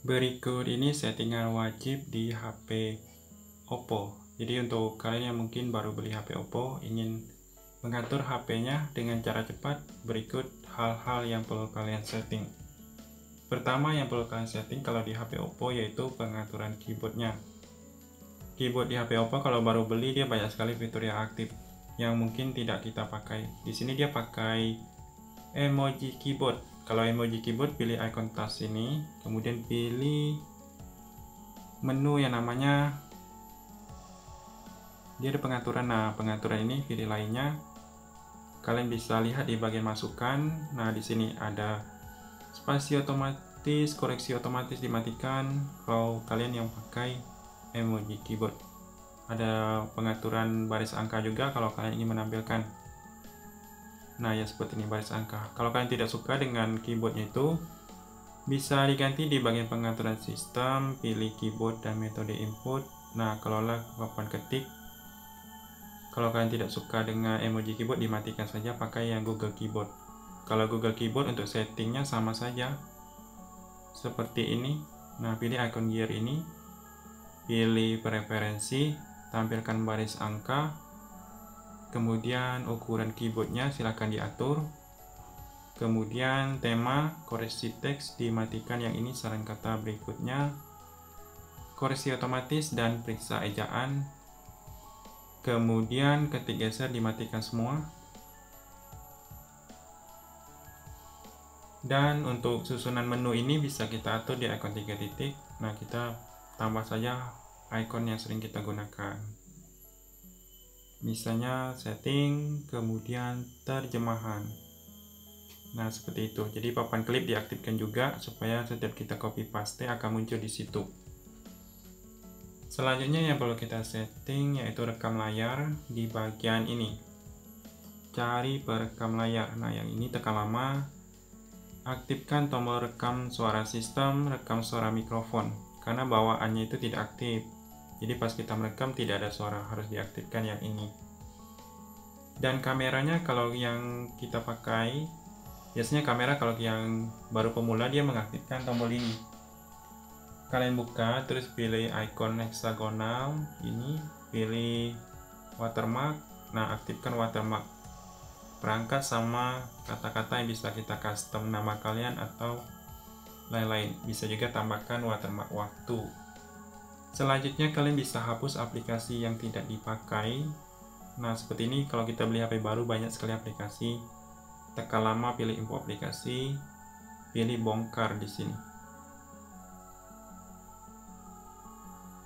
Berikut ini settingan wajib di HP Oppo. Jadi untuk kalian yang mungkin baru beli HP Oppo, ingin mengatur HP-nya dengan cara cepat, berikut hal-hal yang perlu kalian setting. Pertama yang perlu kalian setting kalau di HP Oppo yaitu pengaturan keyboardnya. Keyboard di HP Oppo kalau baru beli dia banyak sekali fitur yang aktif yang mungkin tidak kita pakai. Di sini dia pakai emoji keyboard. Kalau emoji keyboard, pilih icon tas ini, kemudian pilih menu yang namanya, dia ada pengaturan. Nah, pengaturan ini pilih lainnya. Kalian bisa lihat di bagian masukan. Nah, di sini ada spasi otomatis, koreksi otomatis dimatikan kalau kalian yang pakai emoji keyboard. Ada pengaturan baris angka juga kalau kalian ingin menampilkan. Nah, ya seperti ini baris angka. Kalau kalian tidak suka dengan keyboardnya itu, bisa diganti di bagian pengaturan sistem, pilih keyboard dan metode input. Nah, kelola papan ketik. Kalau kalian tidak suka dengan emoji keyboard, dimatikan saja, pakai yang Google Keyboard. Kalau Google Keyboard untuk settingnya sama saja, seperti ini. Nah, pilih icon gear ini, pilih preferensi, tampilkan baris angka, kemudian ukuran keyboardnya silahkan diatur, kemudian tema, koreksi teks dimatikan yang ini saran kata berikutnya, koreksi otomatis dan periksa ejaan, kemudian ketik geser dimatikan semua, dan untuk susunan menu ini bisa kita atur di icon 3 titik. Nah, kita tambah saja icon yang sering kita gunakan, misalnya setting, kemudian terjemahan. Nah, seperti itu. Jadi papan klip diaktifkan juga supaya setiap kita copy paste akan muncul di situ. Selanjutnya yang perlu kita setting yaitu rekam layar di bagian ini. Cari perekam layar. Nah, yang ini tekan lama. Aktifkan tombol rekam suara sistem, rekam suara mikrofon, karena bawaannya itu tidak aktif. Jadi pas kita merekam tidak ada suara, harus diaktifkan yang ini. Dan kameranya kalau yang kita pakai, biasanya kamera kalau yang baru pemula dia mengaktifkan tombol ini. Kalian buka, terus pilih icon heksagonal ini, pilih watermark. Nah, aktifkan watermark. Perangkat sama kata-kata yang bisa kita custom nama kalian atau lain-lain. Bisa juga tambahkan watermark waktu. Selanjutnya kalian bisa hapus aplikasi yang tidak dipakai. Nah, seperti ini kalau kita beli HP baru banyak sekali aplikasi. Tekan lama pilih info aplikasi, pilih bongkar di sini.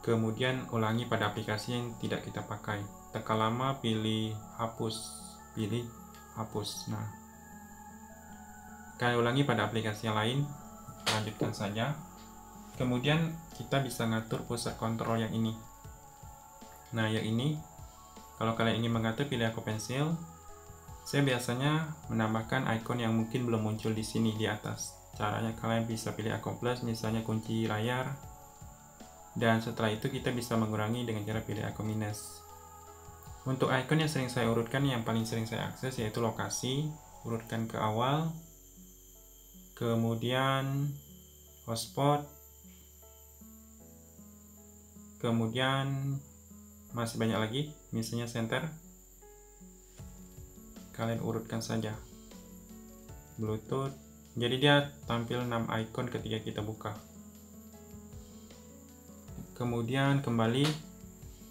Kemudian ulangi pada aplikasi yang tidak kita pakai. Tekan lama pilih hapus, pilih hapus. Nah, kalian ulangi pada aplikasi yang lain, lanjutkan saja. Kemudian kita bisa ngatur pusat kontrol yang ini. Nah, yang ini kalau kalian ingin mengatur, pilih aku pensil. Saya biasanya menambahkan icon yang mungkin belum muncul di sini di atas. Caranya kalian bisa pilih icon plus, misalnya kunci layar. Dan setelah itu kita bisa mengurangi dengan cara pilih icon minus. Untuk icon yang sering saya urutkan, yang paling sering saya akses yaitu lokasi. Urutkan ke awal. Kemudian hotspot. Kemudian masih banyak lagi, misalnya center. Kalian urutkan saja. Bluetooth. Jadi dia tampil 6 icon ketika kita buka. Kemudian kembali.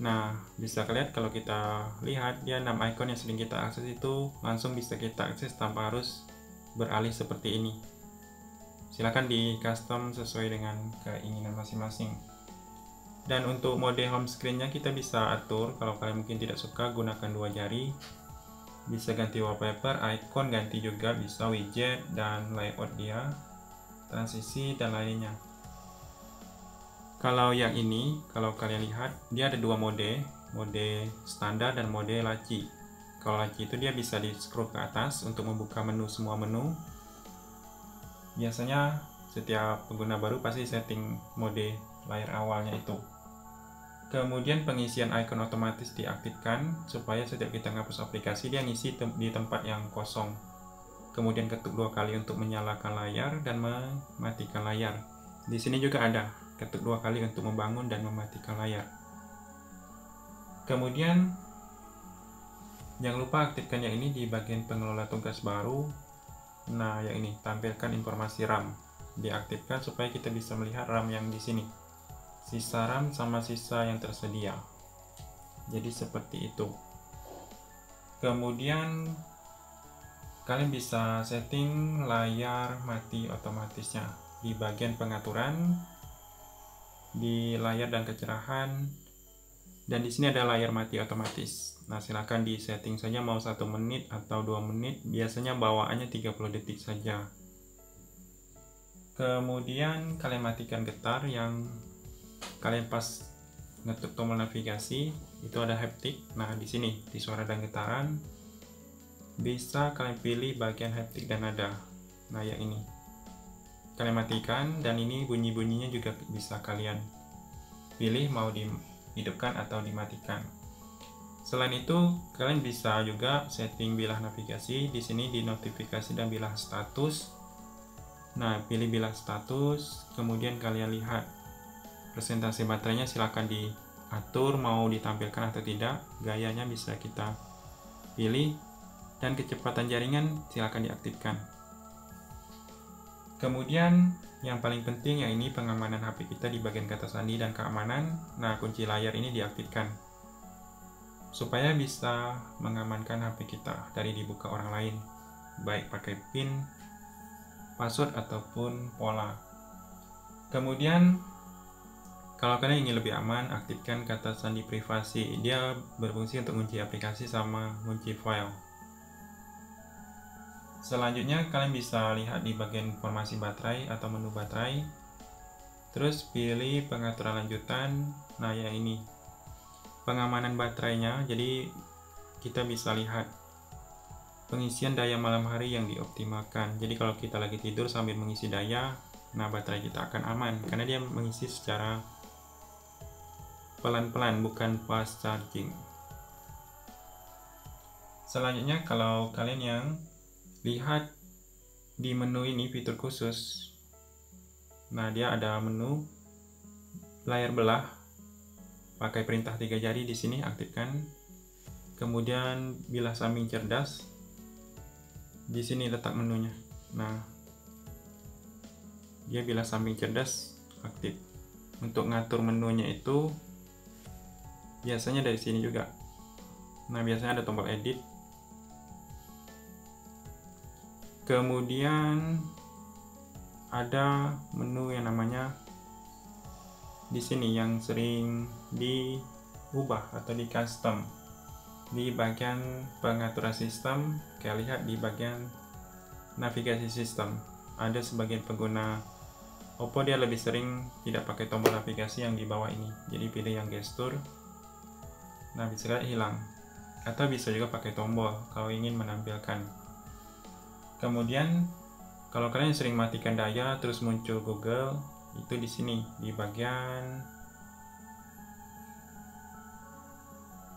Nah, bisa kalian kalau kita lihat dia 6 icon yang sering kita akses itu langsung bisa kita akses tanpa harus beralih seperti ini. Silakan di custom sesuai dengan keinginan masing-masing. Dan untuk mode home screen-nya kita bisa atur. Kalau kalian mungkin tidak suka gunakan 2 jari, bisa ganti wallpaper, icon ganti juga, bisa widget dan layout dia, transisi dan lainnya. Kalau yang ini, kalau kalian lihat, dia ada 2 mode standar dan mode laci. Kalau laci itu dia bisa di scroll ke atas untuk membuka menu, semua menu. Biasanya setiap pengguna baru pasti setting mode layar awalnya itu. Kemudian pengisian icon otomatis diaktifkan supaya setiap kita menghapus aplikasi dia ngisi di tempat yang kosong. Kemudian ketuk 2 kali untuk menyalakan layar dan mematikan layar. Di sini juga ada, ketuk 2 kali untuk membangun dan mematikan layar. Kemudian jangan lupa aktifkan yang ini di bagian pengelola tugas baru. Nah, yang ini tampilkan informasi RAM. Diaktifkan supaya kita bisa melihat RAM yang di sini. Sisa RAM sama sisa yang tersedia. Jadi seperti itu. Kemudian kalian bisa setting layar mati otomatisnya di bagian pengaturan, di layar dan kecerahan, dan di sini ada layar mati otomatis. Nah, silahkan di setting saja mau 1 menit atau 2 menit, biasanya bawaannya 30 detik saja. Kemudian kalian matikan getar yang kalian pas ngetuk tombol navigasi, itu ada haptic. Nah, di sini di suara dan getaran bisa kalian pilih bagian haptic dan nada. Nah, yang ini kalian matikan, dan ini bunyi-bunyinya juga bisa kalian pilih mau dihidupkan atau dimatikan. Selain itu, kalian bisa juga setting bilah navigasi. Di sini di notifikasi dan bilah status. Nah, pilih bilah status, kemudian kalian lihat presentasi baterainya, silahkan diatur mau ditampilkan atau tidak. Gayanya bisa kita pilih, dan kecepatan jaringan silahkan diaktifkan. Kemudian yang paling penting ya ini pengamanan HP kita di bagian kata sandi dan keamanan. Nah, kunci layar ini diaktifkan supaya bisa mengamankan HP kita dari dibuka orang lain, baik pakai PIN, password ataupun pola. Kemudian kalau kalian ingin lebih aman, aktifkan kata sandi privasi. Dia berfungsi untuk mengunci aplikasi sama mengunci file. Selanjutnya kalian bisa lihat di bagian informasi baterai atau menu baterai. Terus pilih pengaturan lanjutan. Nah, ya ini pengamanan baterainya. Jadi kita bisa lihat pengisian daya malam hari yang dioptimalkan. Jadi kalau kita lagi tidur sambil mengisi daya, nah baterai kita akan aman karena dia mengisi secara pelan-pelan, bukan fast charging. Selanjutnya kalau kalian yang lihat di menu ini fitur khusus. Nah, dia ada menu layar belah pakai perintah 3 jari, di sini aktifkan. Kemudian bilah samping cerdas. Di sini letak menunya. Nah, dia bilah samping cerdas aktif. Untuk ngatur menunya itu biasanya dari sini juga. Nah, biasanya ada tombol edit. Kemudian ada menu yang namanya di sini yang sering diubah atau di custom di bagian pengaturan sistem. Kayak lihat di bagian navigasi sistem, ada sebagian pengguna Oppo dia lebih sering tidak pakai tombol navigasi yang di bawah ini, jadi pilih yang gestur. Nah, bisa hilang atau bisa juga pakai tombol kalau ingin menampilkan. Kemudian kalau kalian sering matikan daya terus muncul Google, itu di sini di bagian,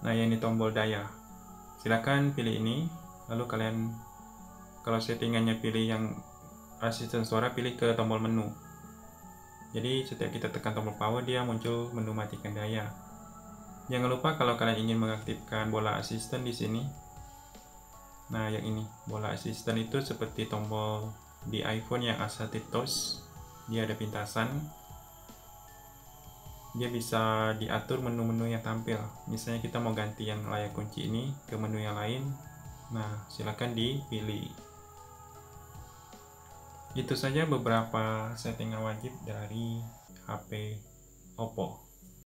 nah ini tombol daya. Silakan pilih ini, lalu kalian kalau settingannya pilih yang asisten suara, pilih ke tombol menu. Jadi setiap kita tekan tombol power dia muncul menu matikan daya. Jangan lupa kalau kalian ingin mengaktifkan bola asisten di sini. Nah, yang ini bola asisten itu seperti tombol di iPhone yang Assative Touch, dia ada pintasan. Dia bisa diatur menu-menu yang tampil. Misalnya kita mau ganti yang layar kunci ini ke menu yang lain, nah silakan dipilih. Itu saja beberapa settingan wajib dari HP Oppo.